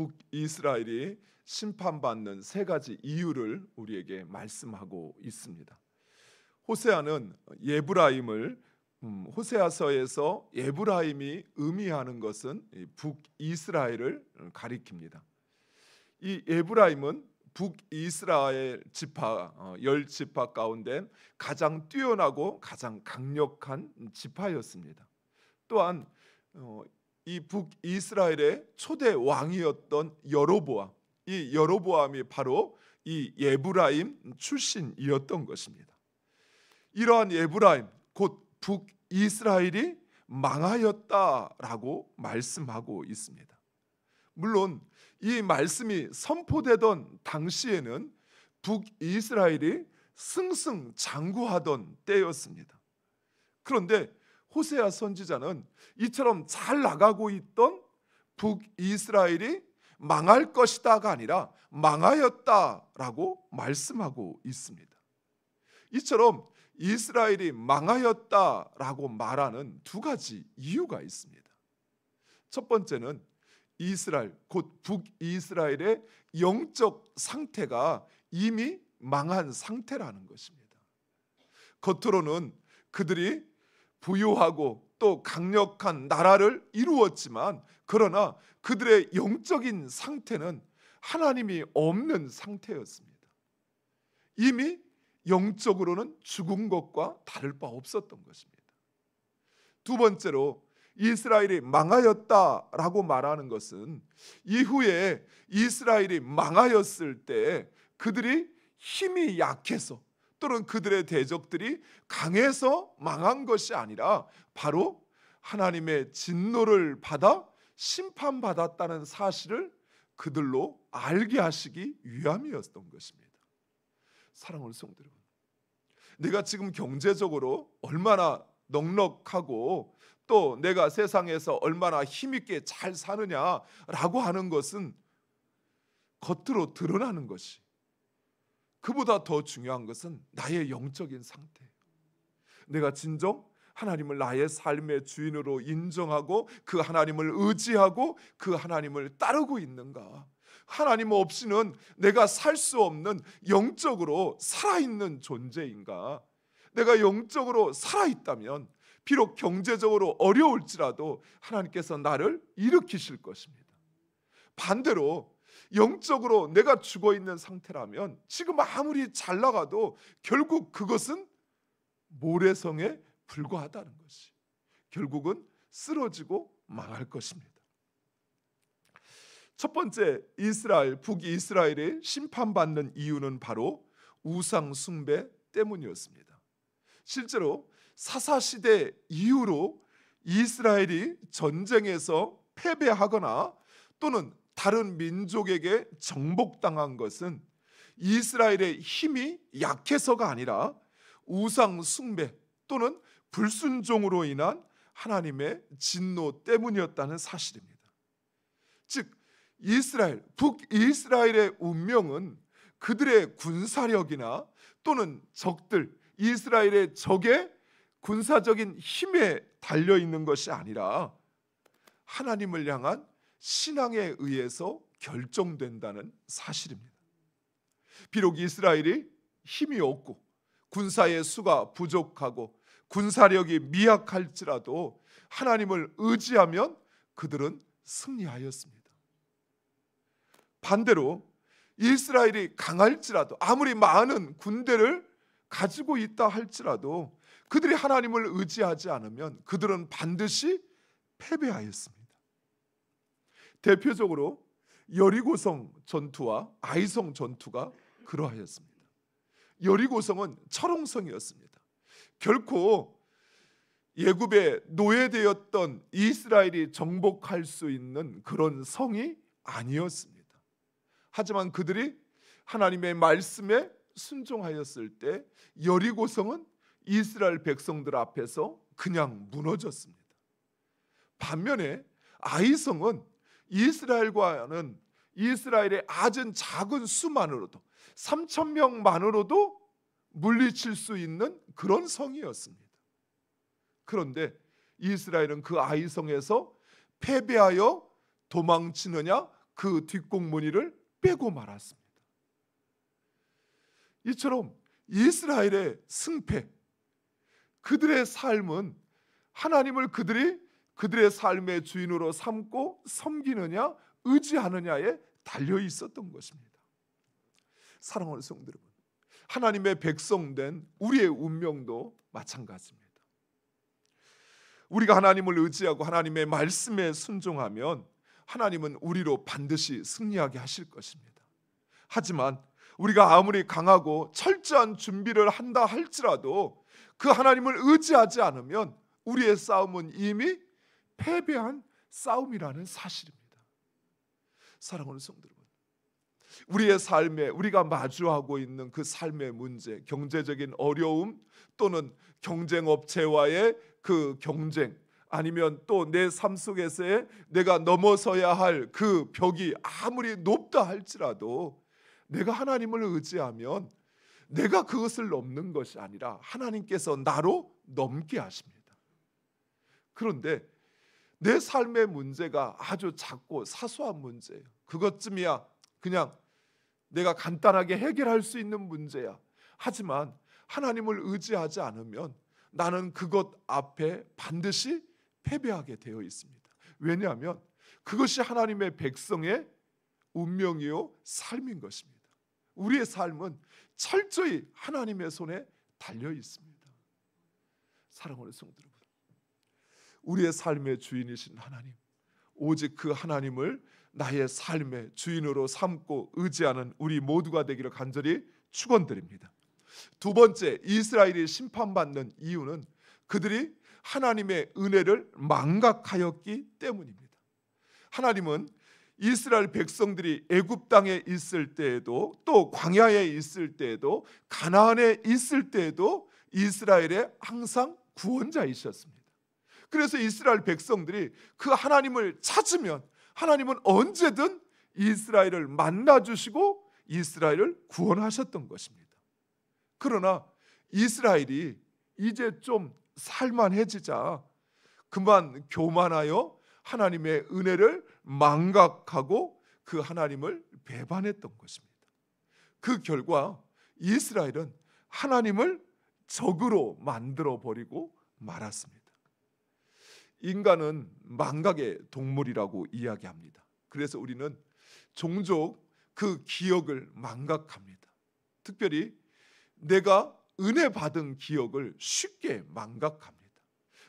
북이스라엘이 심판받는 세 가지 이유를 우리에게 말씀하고 있습니다. 호세아는 예브라임을 호세아서에서 예브라임이 의미하는 것은 북이스라엘을 가리킵니다. 이 예브라임은 북이스라엘 지파 10지파 가운데 가장 뛰어나고 가장 강력한 지파였습니다. 또한 이 북이스라엘의 초대 왕이었던 여로보암, 이 여로보암이 바로 이 예브라임 출신이었던 것입니다. 이러한 예브라임 곧 북이스라엘이 망하였다라고 말씀하고 있습니다. 물론 이 말씀이 선포되던 당시에는 북이스라엘이 승승장구하던 때였습니다. 그런데 호세아 선지자는 이처럼 잘 나가고 있던 북이스라엘이 망할 것이다가 아니라 망하였다라고 말씀하고 있습니다. 이처럼 이스라엘이 망하였다라고 말하는 두 가지 이유가 있습니다. 첫 번째는 이스라엘 곧 북이스라엘의 영적 상태가 이미 망한 상태라는 것입니다. 겉으로는 그들이 부유하고 또 강력한 나라를 이루었지만 그러나 그들의 영적인 상태는 하나님이 없는 상태였습니다. 이미 영적으로는 죽은 것과 다를 바 없었던 것입니다. 두 번째로 이스라엘이 망하였다라고 말하는 것은 이후에 이스라엘이 망하였을 때 그들이 힘이 약해서 또는 그들의 대적들이 강해서 망한 것이 아니라 바로 하나님의 진노를 받아 심판받았다는 사실을 그들로 알게 하시기 위함이었던 것입니다. 사랑하는 성도 여러분, 내가 지금 경제적으로 얼마나 넉넉하고 또 내가 세상에서 얼마나 힘있게 잘 사느냐라고 하는 것은 겉으로 드러나는 것이, 그보다 더 중요한 것은 나의 영적인 상태예요. 내가 진정 하나님을 나의 삶의 주인으로 인정하고 그 하나님을 의지하고 그 하나님을 따르고 있는가? 하나님 없이는 내가 살 수 없는 영적으로 살아있는 존재인가? 내가 영적으로 살아있다면 비록 경제적으로 어려울지라도 하나님께서 나를 일으키실 것입니다. 반대로 영적으로 내가 죽어있는 상태라면 지금 아무리 잘 나가도 결국 그것은 모래성에 불과하다는 것이, 결국은 쓰러지고 망할 것입니다. 첫 번째, 북이스라엘이 심판받는 이유는 바로 우상 숭배 때문이었습니다. 실제로 사사시대 이후로 이스라엘이 전쟁에서 패배하거나 또는 다른 민족에게 정복당한 것은 이스라엘의 힘이 약해서가 아니라 우상 숭배 또는 불순종으로 인한 하나님의 진노 때문이었다는 사실입니다. 즉 북이스라엘의 운명은 그들의 군사력이나 또는 적들, 이스라엘의 적의 군사적인 힘에 달려 있는 것이 아니라 하나님을 향한 신앙에 의해서 결정된다는 사실입니다. 비록 이스라엘이 힘이 없고 군사의 수가 부족하고 군사력이 미약할지라도 하나님을 의지하면 그들은 승리하였습니다. 반대로 이스라엘이 강할지라도 아무리 많은 군대를 가지고 있다 할지라도 그들이 하나님을 의지하지 않으면 그들은 반드시 패배하였습니다. 대표적으로 여리고성 전투와 아이성 전투가 그러하였습니다. 여리고성은 철옹성이었습니다. 결코 애굽에 노예되었던 이스라엘이 정복할 수 있는 그런 성이 아니었습니다. 하지만 그들이 하나님의 말씀에 순종하였을 때 여리고성은 이스라엘 백성들 앞에서 그냥 무너졌습니다. 반면에 아이성은 이스라엘의 아주 작은 수만으로도 3,000명만으로도 물리칠 수 있는 그런 성이었습니다. 그런데 이스라엘은 그 아이성에서 패배하여 도망치느냐 그 뒷공무니를 빼고 말았습니다. 이처럼 이스라엘의 승패, 그들의 삶은 하나님을 그들의 삶의 주인으로 삼고 섬기느냐 의지하느냐에 달려 있었던 것입니다. 사랑하는 성도 여러분, 하나님의 백성된 우리의 운명도 마찬가지입니다. 우리가 하나님을 의지하고 하나님의 말씀에 순종하면 하나님은 우리로 반드시 승리하게 하실 것입니다. 하지만 우리가 아무리 강하고 철저한 준비를 한다 할지라도 그 하나님을 의지하지 않으면 우리의 싸움은 이미 패배한 싸움이라는 사실입니다. 사랑하는 성도 여러분, 우리의 삶에 우리가 마주하고 있는 그 삶의 문제, 경제적인 어려움 또는 경쟁업체와의 그 경쟁, 아니면 또 내 삶 속에서의 내가 넘어서야 할 그 벽이 아무리 높다 할지라도 내가 하나님을 의지하면 내가 그것을 넘는 것이 아니라 하나님께서 나로 넘게 하십니다. 그런데 내 삶의 문제가 아주 작고 사소한 문제예요. 그것쯤이야 그냥 내가 간단하게 해결할 수 있는 문제야. 하지만 하나님을 의지하지 않으면 나는 그것 앞에 반드시 패배하게 되어 있습니다. 왜냐하면 그것이 하나님의 백성의 운명이요 삶인 것입니다. 우리의 삶은 철저히 하나님의 손에 달려 있습니다. 사랑하는 성도 여러분, 우리의 삶의 주인이신 하나님, 오직 그 하나님을 나의 삶의 주인으로 삼고 의지하는 우리 모두가 되기를 간절히 축원드립니다. 두 번째, 이스라엘이 심판받는 이유는 그들이 하나님의 은혜를 망각하였기 때문입니다. 하나님은 이스라엘 백성들이 애굽 땅에 있을 때에도 또 광야에 있을 때에도 가나안에 있을 때에도 이스라엘의 항상 구원자이셨습니다. 그래서 이스라엘 백성들이 그 하나님을 찾으면 하나님은 언제든 이스라엘을 만나주시고 이스라엘을 구원하셨던 것입니다. 그러나 이스라엘이 이제 좀 살만해지자 그만 교만하여 하나님의 은혜를 망각하고 그 하나님을 배반했던 것입니다. 그 결과 이스라엘은 하나님을 적으로 만들어 버리고 말았습니다. 인간은 망각의 동물이라고 이야기합니다. 그래서 우리는 종종 그 기억을 망각합니다. 특별히 내가 은혜 받은 기억을 쉽게 망각합니다.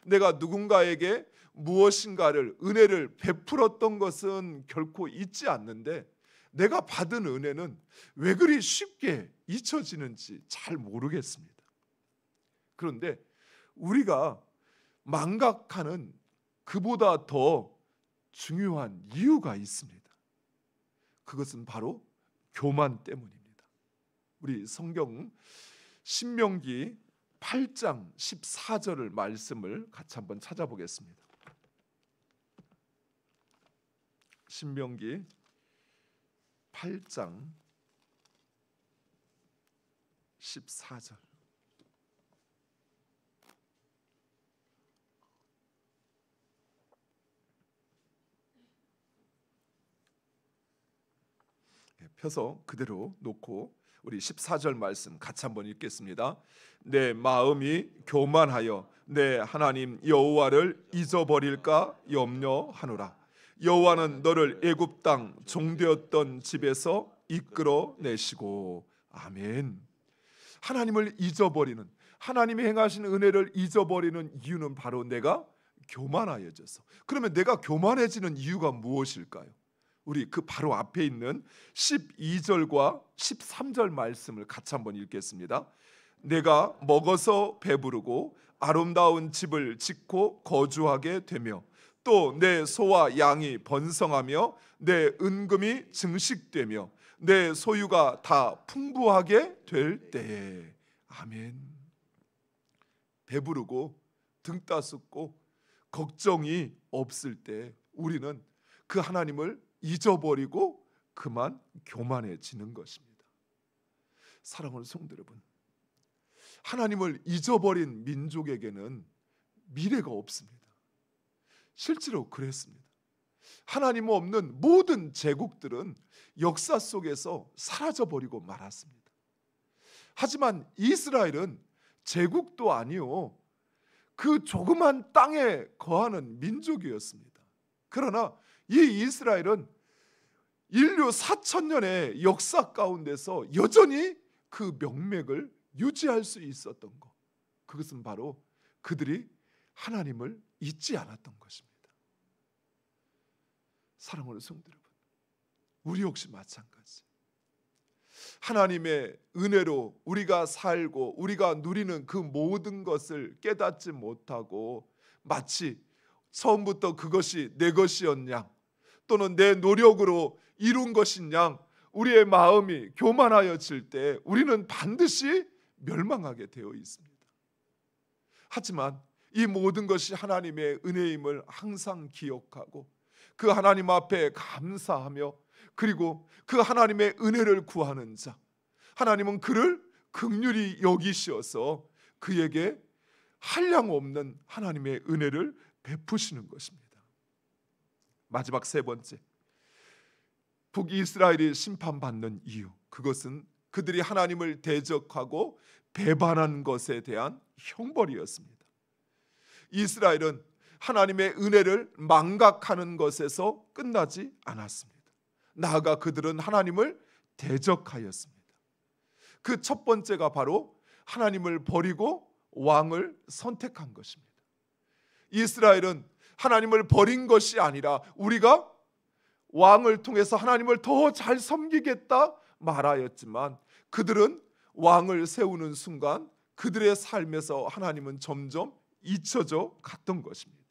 내가 누군가에게 무엇인가를 은혜를 베풀었던 것은 결코 잊지 않는데 내가 받은 은혜는 왜 그리 쉽게 잊혀지는지 잘 모르겠습니다. 그런데 우리가 망각하는 그보다 더 중요한 이유가 있습니다. 그것은 바로 교만 때문입니다. 우리 성경 신명기 8장 14절을 말씀을 같이 한번 찾아보겠습니다. 신명기 8장 14절. 펴서 그대로 놓고 우리 14절 말씀 같이 한번 읽겠습니다. 내 마음이 교만하여 내 하나님 여호와를 잊어버릴까 염려하노라. 여호와는 너를 애굽 땅 종되었던 집에서 이끌어 내시고. 아멘. 하나님을 잊어버리는, 하나님이 행하신 은혜를 잊어버리는 이유는 바로 내가 교만하여져서. 그러면 내가 교만해지는 이유가 무엇일까요? 우리 그 바로 앞에 있는 12절과 13절 말씀을 같이 한번 읽겠습니다. 내가 먹어서 배부르고 아름다운 집을 짓고 거주하게 되며 또 내 소와 양이 번성하며 내 은금이 증식되며 내 소유가 다 풍부하게 될 때에. 아멘. 배부르고 등 따숩고 걱정이 없을 때 우리는 그 하나님을 잊어버리고 그만 교만해지는 것입니다. 사랑하는 성도 여러분, 하나님을 잊어버린 민족에게는 미래가 없습니다. 실제로 그랬습니다. 하나님 없는 모든 제국들은 역사 속에서 사라져버리고 말았습니다. 하지만 이스라엘은 제국도 아니요, 그 조그만 땅에 거하는 민족이었습니다. 그러나 이 이스라엘은 인류 4,000년의 역사 가운데서 여전히 그 명맥을 유지할 수 있었던 것, 그것은 바로 그들이 하나님을 잊지 않았던 것입니다. 사랑하는 성도 여러분, 우리 역시 마찬가지. 하나님의 은혜로 우리가 살고 우리가 누리는 그 모든 것을 깨닫지 못하고 마치 처음부터 그것이 내 것이었 양, 또는 내 노력으로 이룬 것인 양 우리의 마음이 교만하여질 때 우리는 반드시 멸망하게 되어 있습니다. 하지만 이 모든 것이 하나님의 은혜임을 항상 기억하고 그 하나님 앞에 감사하며, 그리고 그 하나님의 은혜를 구하는 자, 하나님은 그를 긍휼히 여기시어서 그에게 한량 없는 하나님의 은혜를 베푸시는 것입니다. 마지막 세 번째, 북이스라엘이 심판받는 이유, 그것은 그들이 하나님을 대적하고 배반한 것에 대한 형벌이었습니다. 이스라엘은 하나님의 은혜를 망각하는 것에서 끝나지 않았습니다. 나아가 그들은 하나님을 대적하였습니다. 그 첫 번째가 바로 하나님을 버리고 왕을 선택한 것입니다. 이스라엘은 하나님을 버린 것이 아니라 우리가 왕을 통해서 하나님을 더 잘 섬기겠다 말하였지만, 그들은 왕을 세우는 순간 그들의 삶에서 하나님은 점점 잊혀져 갔던 것입니다.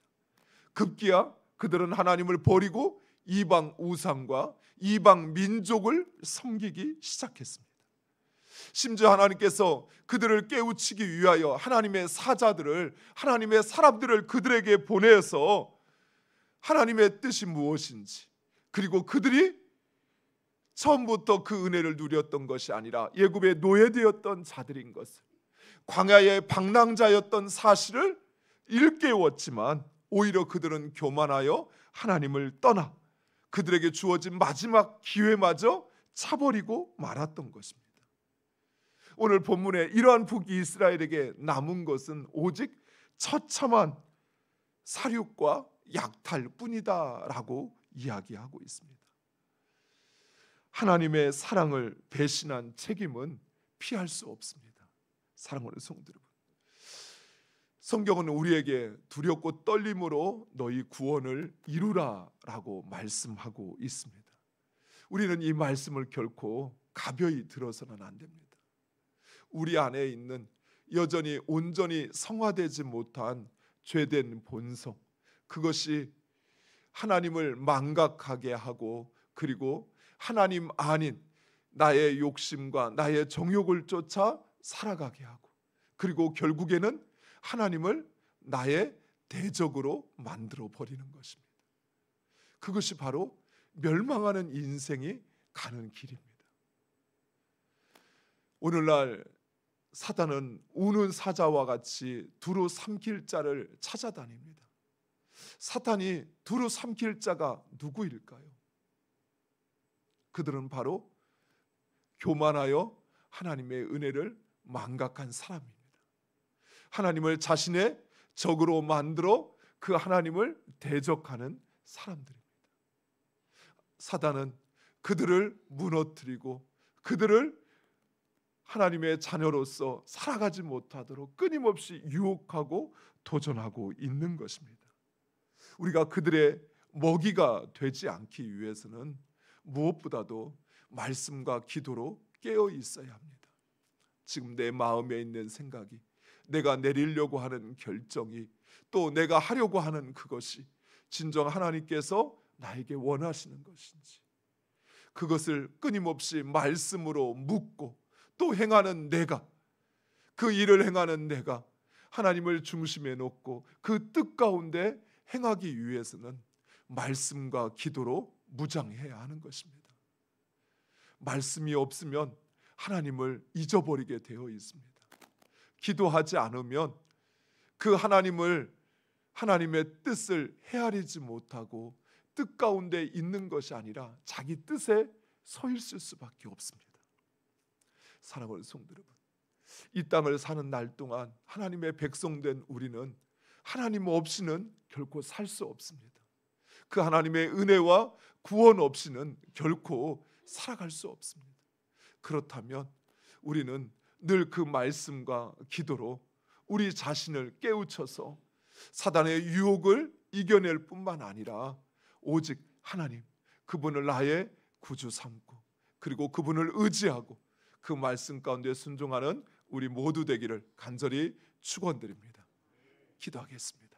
급기야 그들은 하나님을 버리고 이방 우상과 이방 민족을 섬기기 시작했습니다. 심지어 하나님께서 그들을 깨우치기 위하여 하나님의 사자들을, 하나님의 사람들을 그들에게 보내서 하나님의 뜻이 무엇인지, 그리고 그들이 처음부터 그 은혜를 누렸던 것이 아니라 애굽의 노예되었던 자들인 것을, 광야의 방랑자였던 사실을 일깨웠지만 오히려 그들은 교만하여 하나님을 떠나 그들에게 주어진 마지막 기회마저 차버리고 말았던 것입니다. 오늘 본문에 이러한 북이스라엘에게 남은 것은 오직 처참한 사륙과 약탈뿐이다라고 이야기하고 있습니다. 하나님의 사랑을 배신한 책임은 피할 수 없습니다. 사랑하는 성도 여러분, 성경은 우리에게 두렵고 떨림으로 너희 구원을 이루라라고 말씀하고 있습니다. 우리는 이 말씀을 결코 가벼이 들어서는 안 됩니다. 우리 안에 있는 여전히 온전히 성화되지 못한 죄된 본성, 그것이 하나님을 망각하게 하고, 그리고 하나님 아닌 나의 욕심과 나의 정욕을 쫓아 살아가게 하고, 그리고 결국에는 하나님을 나의 대적으로 만들어 버리는 것입니다. 그것이 바로 멸망하는 인생이 가는 길입니다. 오늘날 사단은 우는 사자와 같이 두루 삼킬 자를 찾아다닙니다. 사탄이 두루 삼킬 자가 누구일까요? 그들은 바로 교만하여 하나님의 은혜를 망각한 사람입니다. 하나님을 자신의 적으로 만들어 그 하나님을 대적하는 사람들입니다. 사단은 그들을 무너뜨리고 그들을 하나님의 자녀로서 살아가지 못하도록 끊임없이 유혹하고 도전하고 있는 것입니다. 우리가 그들의 먹이가 되지 않기 위해서는 무엇보다도 말씀과 기도로 깨어 있어야 합니다. 지금 내 마음에 있는 생각이, 내가 내리려고 하는 결정이, 또 내가 하려고 하는 그것이 진정 하나님께서 나에게 원하시는 것인지, 그것을 끊임없이 말씀으로 묻고 또 행하는 내가, 그 일을 행하는 내가 하나님을 중심에 놓고 그 뜻 가운데 행하기 위해서는 말씀과 기도로 무장해야 하는 것입니다. 말씀이 없으면 하나님을 잊어버리게 되어 있습니다. 기도하지 않으면 그 하나님의 뜻을 헤아리지 못하고 뜻 가운데 있는 것이 아니라 자기 뜻에 서 있을 수밖에 없습니다. 사랑하는 성도 여러분, 이 땅을 사는 날 동안 하나님의 백성된 우리는 하나님 없이는 결코 살 수 없습니다. 그 하나님의 은혜와 구원 없이는 결코 살아갈 수 없습니다. 그렇다면 우리는 늘 그 말씀과 기도로 우리 자신을 깨우쳐서 사단의 유혹을 이겨낼 뿐만 아니라 오직 하나님, 그분을 나의 구주 삼고 그리고 그분을 의지하고 그 말씀 가운데 순종하는 우리 모두 되기를 간절히 축원드립니다. 기도하겠습니다.